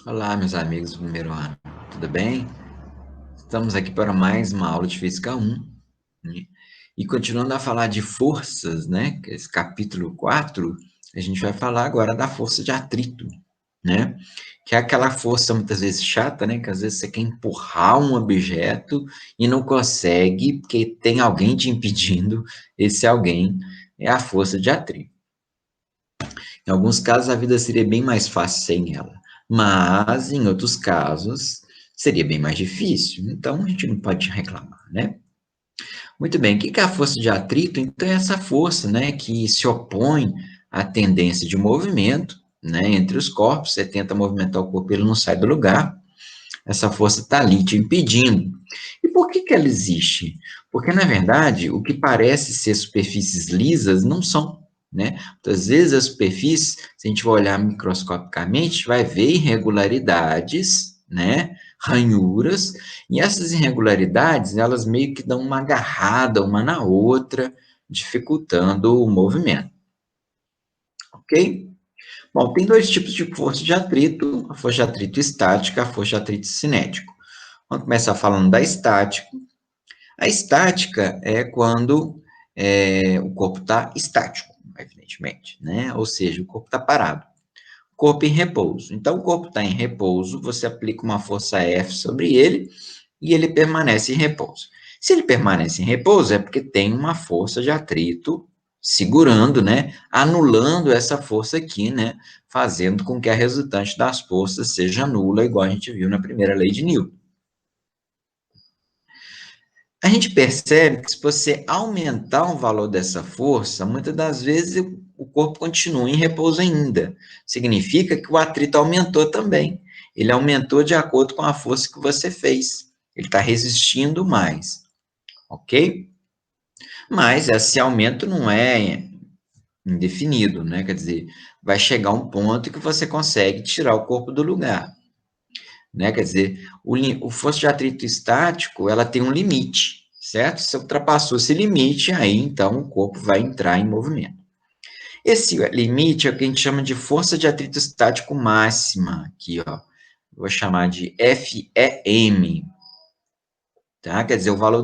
Olá, meus amigos do primeiro ano, tudo bem? Estamos aqui para mais uma aula de Física 1, né? E continuando a falar de forças, né? Que é esse capítulo 4, a gente vai falar agora da força de atrito, né? Que é aquela força muitas vezes chata, né? Que às vezes você quer empurrar um objeto e não consegue, porque tem alguém te impedindo, esse alguém é a força de atrito. Em alguns casos, a vida seria bem mais fácil sem ela, mas em outros casos, seria bem mais difícil. Então, a gente não pode reclamar, né? Muito bem, o que é a força de atrito? Então, é essa força, né, que se opõe à tendência de movimento, né, entre os corpos. Você tenta movimentar o corpo, ele não sai do lugar. Essa força está ali te impedindo. E por que ela existe? Porque, na verdade, o que parece ser superfícies lisas não são, né? Muitas vezes as superfícies, se a gente for olhar microscopicamente, vai ver irregularidades, né? Ranhuras, e essas irregularidades, elas meio que dão uma agarrada uma na outra, dificultando o movimento, ok? Bom, tem dois tipos de força de atrito, a força de atrito estática e a força de atrito cinético. Vamos começar falando da estática. A estática é quando o corpo está estático, evidentemente, né? Ou seja, o corpo está parado. Corpo em repouso. Então, o corpo está em repouso, você aplica uma força F sobre ele e ele permanece em repouso. Se ele permanece em repouso, é porque tem uma força de atrito segurando, né? Anulando essa força aqui, né? Fazendo com que a resultante das forças seja nula, igual a gente viu na primeira lei de Newton. A gente percebe que se você aumentar o valor dessa força, muitas das vezes o corpo continua em repouso ainda. Significa que o atrito aumentou também. Ele aumentou de acordo com a força que você fez. Ele está resistindo mais, ok? Mas esse aumento não é indefinido, né? Quer dizer, vai chegar um ponto que você consegue tirar o corpo do lugar, né? Quer dizer, o força de atrito estático, ela tem um limite, certo? Se ultrapassou esse limite, aí então o corpo vai entrar em movimento. Esse limite é o que a gente chama de força de atrito estático máxima, aqui, ó. Vou chamar de FEM, tá? Quer dizer, o valor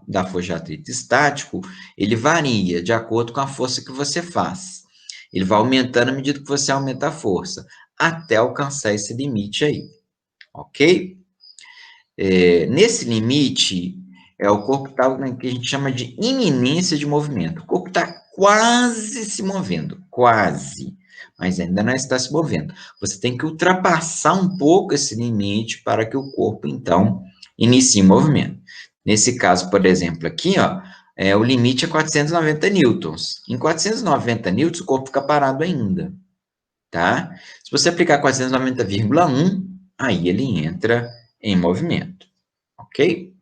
da força de atrito estático, ele varia de acordo com a força que você faz. Ele vai aumentando à medida que você aumenta a força, até alcançar esse limite aí, ok? Nesse limite, o corpo está no que a gente chama de iminência de movimento. O corpo está quase se movendo, quase, mas ainda não está se movendo. Você tem que ultrapassar um pouco esse limite para que o corpo, então, inicie movimento. Nesse caso, por exemplo, aqui, ó, o limite é 490 newtons. Em 490 newtons, o corpo fica parado ainda, tá? Se você aplicar 490,1, aí ele entra em movimento, ok?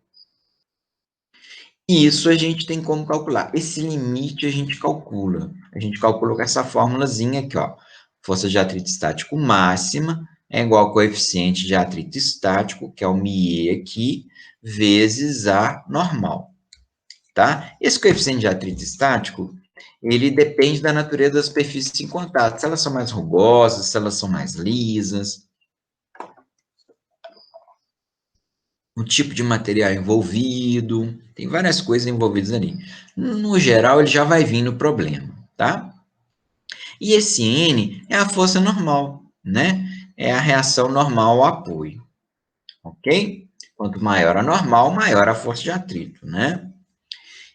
E isso a gente tem como calcular. Esse limite a gente calcula. A gente calcula com essa formulazinha aqui, ó. Força de atrito estático máxima é igual ao coeficiente de atrito estático, que é o μe aqui, vezes a normal, tá? Esse coeficiente de atrito estático, ele depende da natureza das superfícies em contato. Se elas são mais rugosas, se elas são mais lisas, o tipo de material envolvido, tem várias coisas envolvidas ali. No geral, ele já vai vir no problema, tá? E esse N é a força normal, né? É a reação normal ao apoio, ok? Quanto maior a normal, maior a força de atrito, né?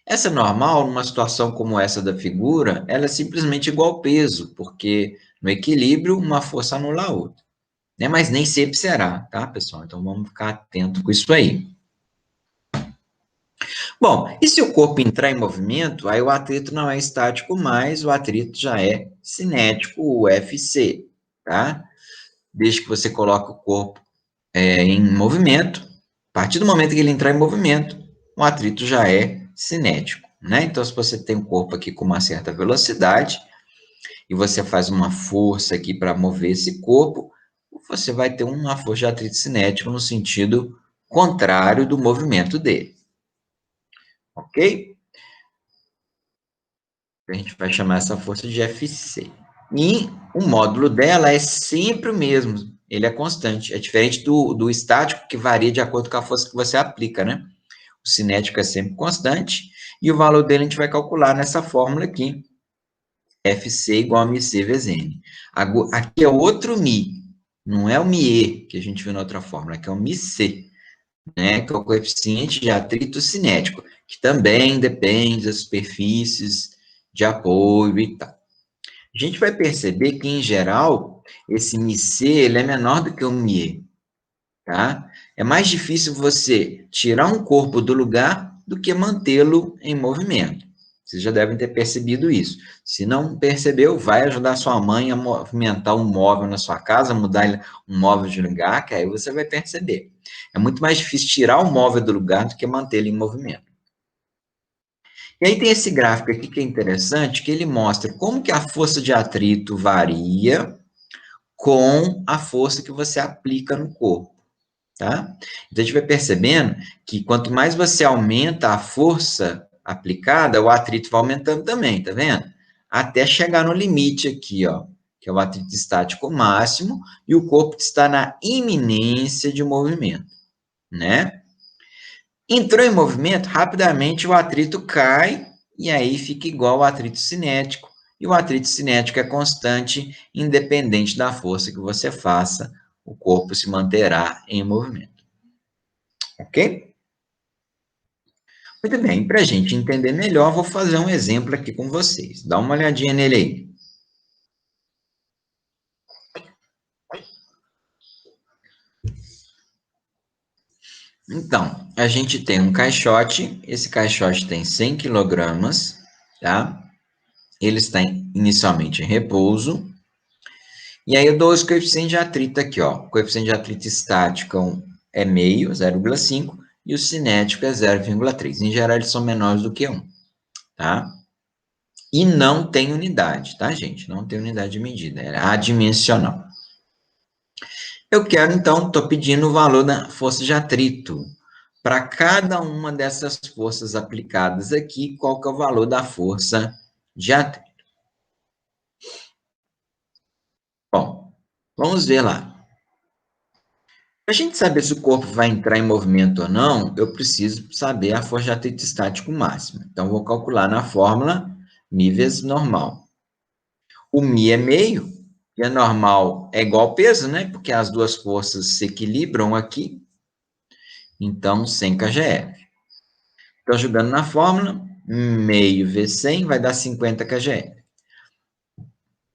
Essa normal, numa situação como essa da figura, ela é simplesmente igual ao peso, porque no equilíbrio, uma força anula a outra, né? Mas nem sempre será, tá, pessoal? Então, vamos ficar atento com isso aí. Bom, e se o corpo entrar em movimento, aí o atrito não é estático mais, o atrito já é cinético, o FC, tá? Desde que você coloque o corpo em movimento, a partir do momento que ele entrar em movimento, o atrito já é cinético, né? Então, se você tem um corpo aqui com uma certa velocidade, e você faz uma força aqui para mover esse corpo, você vai ter uma força de atrito cinético no sentido contrário do movimento dele, ok? A gente vai chamar essa força de FC. E o módulo dela é sempre o mesmo. ele é constante. É diferente do estático, que varia de acordo com a força que você aplica, né? O cinético é sempre constante, e o valor dele a gente vai calcular nessa fórmula aqui, Fc igual a μc vezes n. Aqui é outro μ, não é o μe, que a gente viu na outra fórmula, aqui é o μc, né, que é o coeficiente de atrito cinético, que também depende das superfícies de apoio e tal. A gente vai perceber que, em geral, esse μc ele é menor do que o μe, tá? É mais difícil você tirar um corpo do lugar do que mantê-lo em movimento. Vocês já devem ter percebido isso. Se não percebeu, vai ajudar sua mãe a movimentar um móvel na sua casa, mudar um móvel de lugar, que aí você vai perceber. É muito mais difícil tirar o móvel do lugar do que mantê-lo em movimento. E aí tem esse gráfico aqui que é interessante, que ele mostra como que a força de atrito varia com a força que você aplica no corpo, tá? Então, a gente vai percebendo que quanto mais você aumenta a força aplicada, o atrito vai aumentando também, tá vendo? Até chegar no limite aqui, ó, que é o atrito estático máximo, e o corpo está na iminência de movimento, né? Entrou em movimento, rapidamente o atrito cai, e aí fica igual ao atrito cinético, e o atrito cinético é constante, independente da força que você faça, o corpo se manterá em movimento. Ok? Muito bem, para a gente entender melhor, vou fazer um exemplo aqui com vocês. Dá uma olhadinha nele aí. Então, a gente tem um caixote, esse caixote tem 100 quilogramas, tá? Ele está inicialmente em repouso. E aí eu dou os coeficientes de atrito aqui, ó. O coeficiente de atrito estático é meio, 0,5, e o cinético é 0,3. Em geral, eles são menores do que 1, tá? E não tem unidade, tá, gente? Não tem unidade de medida, é adimensional. Eu quero, então, estou pedindo o valor da força de atrito. Para cada uma dessas forças aplicadas aqui, qual que é o valor da força de atrito? Bom, vamos ver lá. Para a gente saber se o corpo vai entrar em movimento ou não, eu preciso saber a força de atrito estático máxima. Então, vou calcular na fórmula μ vezes normal. O μ é meio, e a normal é igual ao peso, né? Porque as duas forças se equilibram aqui. Então, 100 kgf. Então, jogando na fórmula, meio vezes 100 vai dar 50 kgf.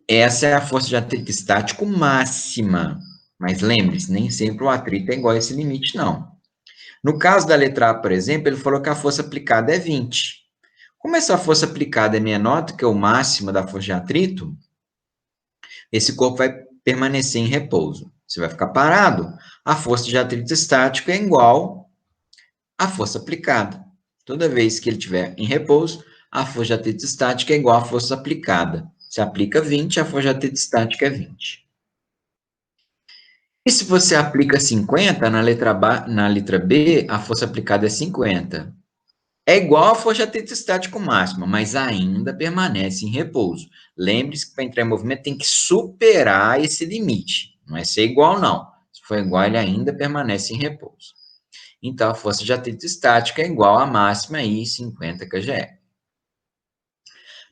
Essa é a força de atrito estático máxima. Mas lembre-se, nem sempre o atrito é igual a esse limite, não. No caso da letra A, por exemplo, ele falou que a força aplicada é 20. Como essa força aplicada é menor do que o máximo da força de atrito, esse corpo vai permanecer em repouso. Você vai ficar parado. A força de atrito estático é igual à força aplicada. Toda vez que ele estiver em repouso, a força de atrito estática é igual à força aplicada. Se aplica 20, a força de atrito estática é 20. E se você aplica 50, na letra B, a força aplicada é 50. É igual à força de atrito estático máxima, mas ainda permanece em repouso. Lembre-se que para entrar em movimento tem que superar esse limite. Não é ser igual, não. Se for igual, ele ainda permanece em repouso. Então, a força de atrito estática é igual à máxima aí, 50 kgf.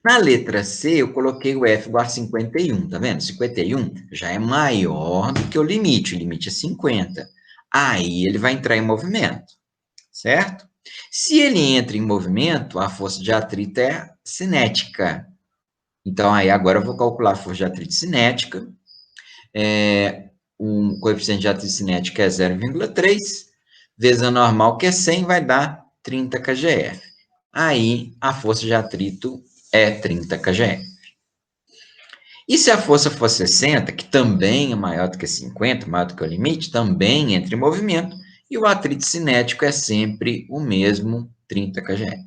Na letra C, eu coloquei o F igual a 51, tá vendo? 51 já é maior do que o limite é 50. Aí ele vai entrar em movimento, certo? Se ele entra em movimento, a força de atrito é cinética. Então, aí agora eu vou calcular a força de atrito cinética. O coeficiente de atrito cinética é 0,3, vezes a normal, que é 100, vai dar 30 kgf. Aí, a força de atrito é 30 kgf. E se a força for 60, que também é maior do que 50, maior do que o limite, também entra em movimento, e o atrito cinético é sempre o mesmo, 30 kgf.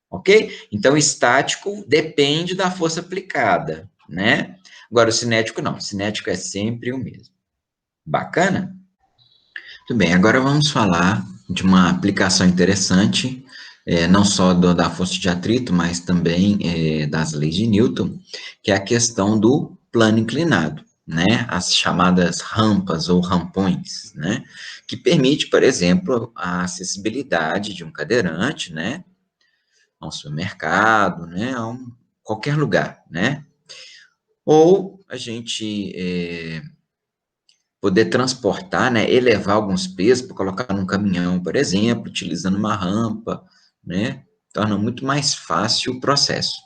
Ok? Então, o estático depende da força aplicada, né? Agora, o cinético não. O cinético é sempre o mesmo. Bacana? Muito bem, agora vamos falar de uma aplicação interessante, não só da força de atrito, mas também das leis de Newton, que é a questão do plano inclinado. né, as chamadas rampas ou rampões, né, que permite, por exemplo, a acessibilidade de um cadeirante, né, a um supermercado, né, qualquer lugar, né, ou a gente poder transportar, né, elevar alguns pesos para colocar num caminhão, por exemplo, utilizando uma rampa, né, torna muito mais fácil o processo,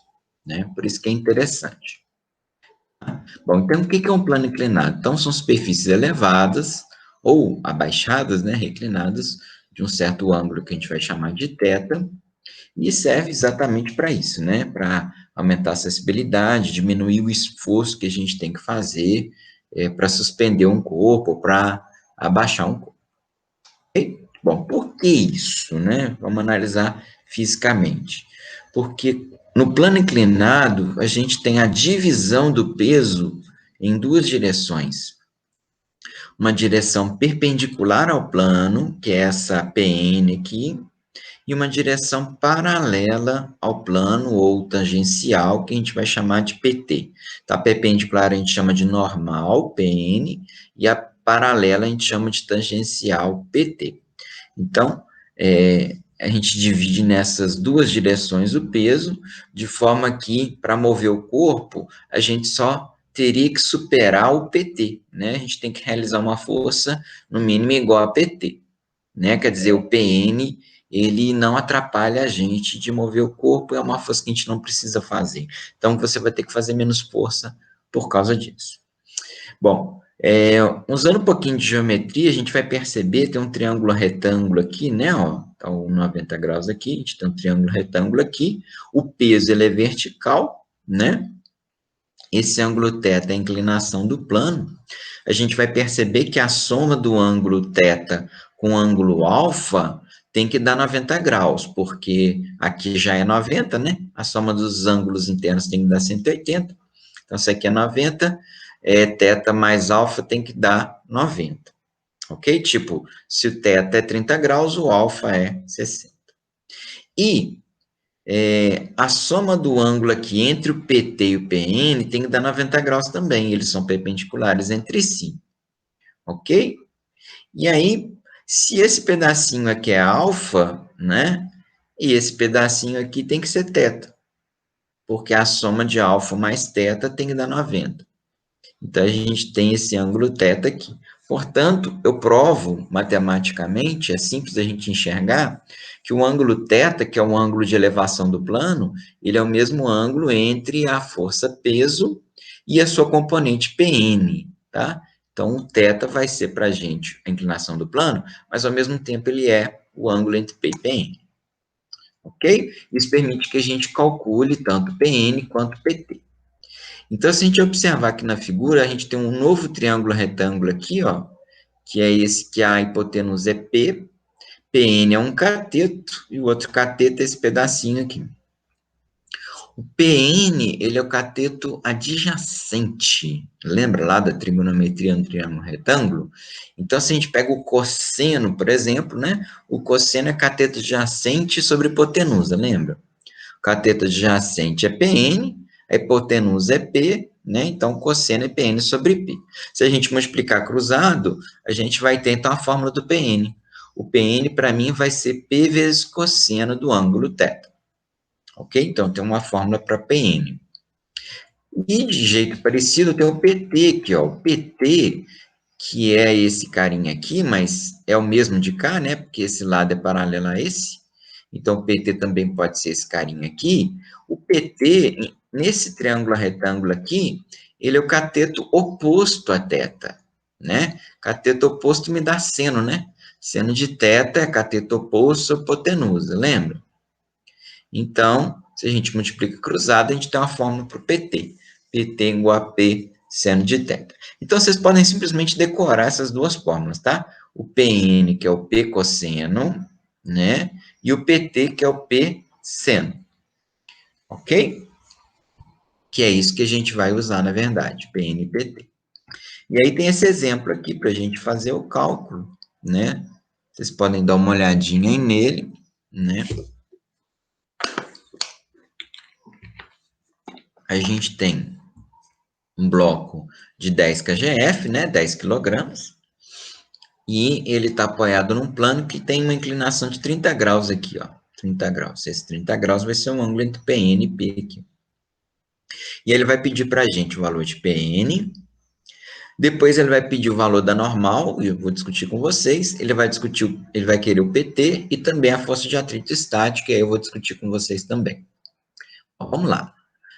né, por isso que é interessante. Bom, então o que é um plano inclinado? Então são superfícies elevadas ou abaixadas, né, reclinadas de um certo ângulo que a gente vai chamar de θ, e serve exatamente para isso, né, para aumentar a acessibilidade, diminuir o esforço que a gente tem que fazer para suspender um corpo, para abaixar um corpo. Okay? Bom, por que isso, né? Vamos analisar fisicamente. Porque no plano inclinado, a gente tem a divisão do peso em duas direções. Uma direção perpendicular ao plano, que é essa PN aqui, e uma direção paralela ao plano ou tangencial, que a gente vai chamar de PT. Tá? Perpendicular a gente chama de normal, PN, e a paralela a gente chama de tangencial, PT. Então, a gente divide nessas duas direções o peso, de forma que, para mover o corpo, a gente só teria que superar o PT, né? A gente tem que realizar uma força, no mínimo, igual a PT, né? Quer dizer, o PN, ele não atrapalha a gente de mover o corpo, é uma força que a gente não precisa fazer. Então, você vai ter que fazer menos força por causa disso. Bom, usando um pouquinho de geometria, a gente vai perceber, tem um triângulo retângulo aqui, né, ó, tá o 90 graus aqui, a gente tem um triângulo retângulo aqui, o peso ele é vertical, né, esse ângulo θ é a inclinação do plano, a gente vai perceber que a soma do ângulo θ com o ângulo alfa tem que dar 90 graus, porque aqui já é 90, né, a soma dos ângulos internos tem que dar 180, então isso aqui é 90, θ mais alfa tem que dar 90, ok? Tipo, se o θ é 30 graus, o alfa é 60. E a soma do ângulo aqui entre o PT e o PN tem que dar 90 graus também, eles são perpendiculares entre si, ok? E aí, se esse pedacinho aqui é alfa, né? E esse pedacinho aqui tem que ser θ, porque a soma de alfa mais θ tem que dar 90. Então, a gente tem esse ângulo θ aqui. Portanto, eu provo matematicamente, é simples a gente enxergar, que o ângulo θ, que é o ângulo de elevação do plano, ele é o mesmo ângulo entre a força peso e a sua componente Pn, tá? Então, o θ vai ser para a gente a inclinação do plano, mas ao mesmo tempo ele é o ângulo entre P e Pn, ok? Isso permite que a gente calcule tanto Pn quanto Pt. Então, se a gente observar aqui na figura, a gente tem um novo triângulo retângulo aqui, ó, que é esse que a hipotenusa é P, PN é um cateto, e o outro cateto é esse pedacinho aqui. O PN, ele é o cateto adjacente. Lembra lá da trigonometria no triângulo retângulo? Então, se a gente pega o cosseno, por exemplo, né? O cosseno é cateto adjacente sobre hipotenusa, lembra? O cateto adjacente é PN, a hipotenusa é P, né? Então, cosseno é PN sobre P. Se a gente multiplicar cruzado, a gente vai ter, então, a fórmula do PN. O PN, para mim, vai ser P vezes cosseno do ângulo θ. Ok? Então, tem uma fórmula para PN. E, de jeito parecido, tem o PT aqui, ó. O PT, que é esse carinha aqui, mas é o mesmo de cá, né? Porque esse lado é paralelo a esse. Então, o PT também pode ser esse carinha aqui. O PT, nesse triângulo retângulo aqui, ele é o cateto oposto a θ, né? Cateto oposto me dá seno, né? Seno de θ é cateto oposto à hipotenusa, lembra? Então, se a gente multiplica cruzado, a gente tem uma fórmula para o PT. PT igual a P seno de θ. Então, vocês podem simplesmente decorar essas duas fórmulas, tá? O PN, que é o P cosseno, né? E o PT, que é o P seno. Ok? Que é isso que a gente vai usar, na verdade, PN e PT. E aí tem esse exemplo aqui para a gente fazer o cálculo, né? Vocês podem dar uma olhadinha aí nele, né? A gente tem um bloco de 10 kgf, né, 10 quilogramas, e ele está apoiado num plano que tem uma inclinação de 30 graus aqui, ó, 30 graus. Esse 30 graus vai ser um ângulo entre PN e P aqui. E ele vai pedir para a gente o valor de PN, depois ele vai pedir o valor da normal, e eu vou discutir com vocês, ele vai querer o PT e também a força de atrito estático, e aí eu vou discutir com vocês também. Bom, vamos lá.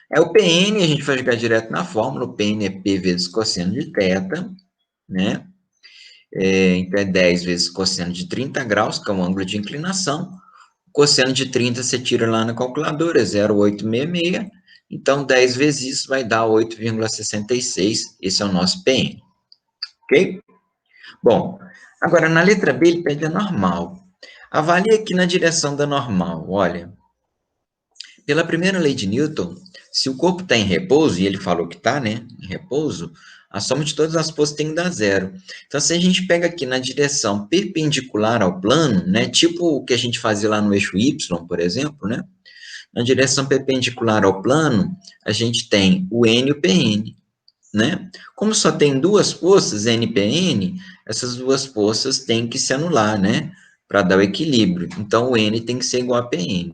É o PN, a gente vai jogar direto na fórmula, o PN é P vezes cosseno de θ, né? Então, é 10 vezes cosseno de 30 graus, que é o ângulo de inclinação. O cosseno de 30 você tira lá na calculadora, é 0,866. Então, 10 vezes isso vai dar 8,66. Esse é o nosso PN. Ok? Bom, agora na letra B ele pede a normal. Avalie aqui na direção da normal. Olha, pela primeira lei de Newton, se o corpo está em repouso, e ele falou que está, né, em repouso, a soma de todas as forças tem que dar zero. Então, se a gente pega aqui na direção perpendicular ao plano, né, tipo o que a gente fazia lá no eixo Y, por exemplo, né, na direção perpendicular ao plano, a gente tem o N e o PN, né? Como só tem duas forças, N e PN, essas duas forças têm que se anular, né, para dar o equilíbrio. Então, o N tem que ser igual a PN.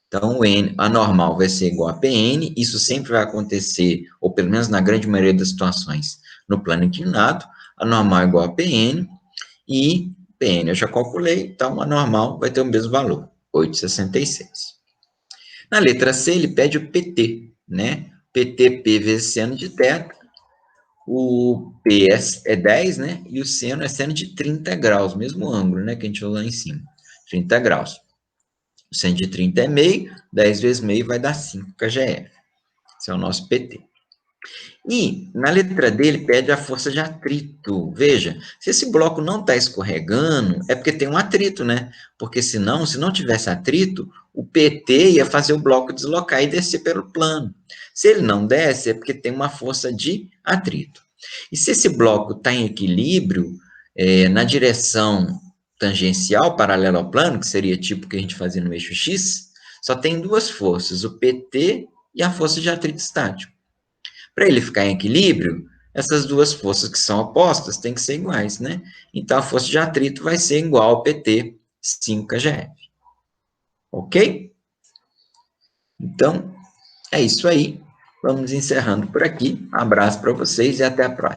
Então, o N, a normal vai ser igual a PN, isso sempre vai acontecer, ou pelo menos na grande maioria das situações, no plano inclinado, a normal é igual a PN, e PN eu já calculei, então a normal vai ter o mesmo valor, 8,66. Na letra C, ele pede o PT, né? PT, P vezes seno de θ, o P é 10, né? E o seno é seno de 30 graus, mesmo ângulo, né? Que a gente viu lá em cima, 30 graus. O seno de 30 é meio, 10 vezes meio vai dar 5 kgf. Esse é o nosso PT. E na letra D ele pede a força de atrito. Veja, se esse bloco não está escorregando, é porque tem um atrito, né? Porque senão, se não tivesse atrito, o PT ia fazer o bloco deslocar e descer pelo plano. Se ele não desce, é porque tem uma força de atrito. E se esse bloco está em equilíbrio, na direção tangencial, paralela ao plano, que seria tipo o que a gente fazia no eixo X, só tem duas forças, o PT e a força de atrito estático. Para ele ficar em equilíbrio, essas duas forças que são opostas têm que ser iguais, né? Então, a força de atrito vai ser igual ao PT 5 kgf. Ok? Então, é isso aí. Vamos encerrando por aqui. Um abraço para vocês e até a próxima.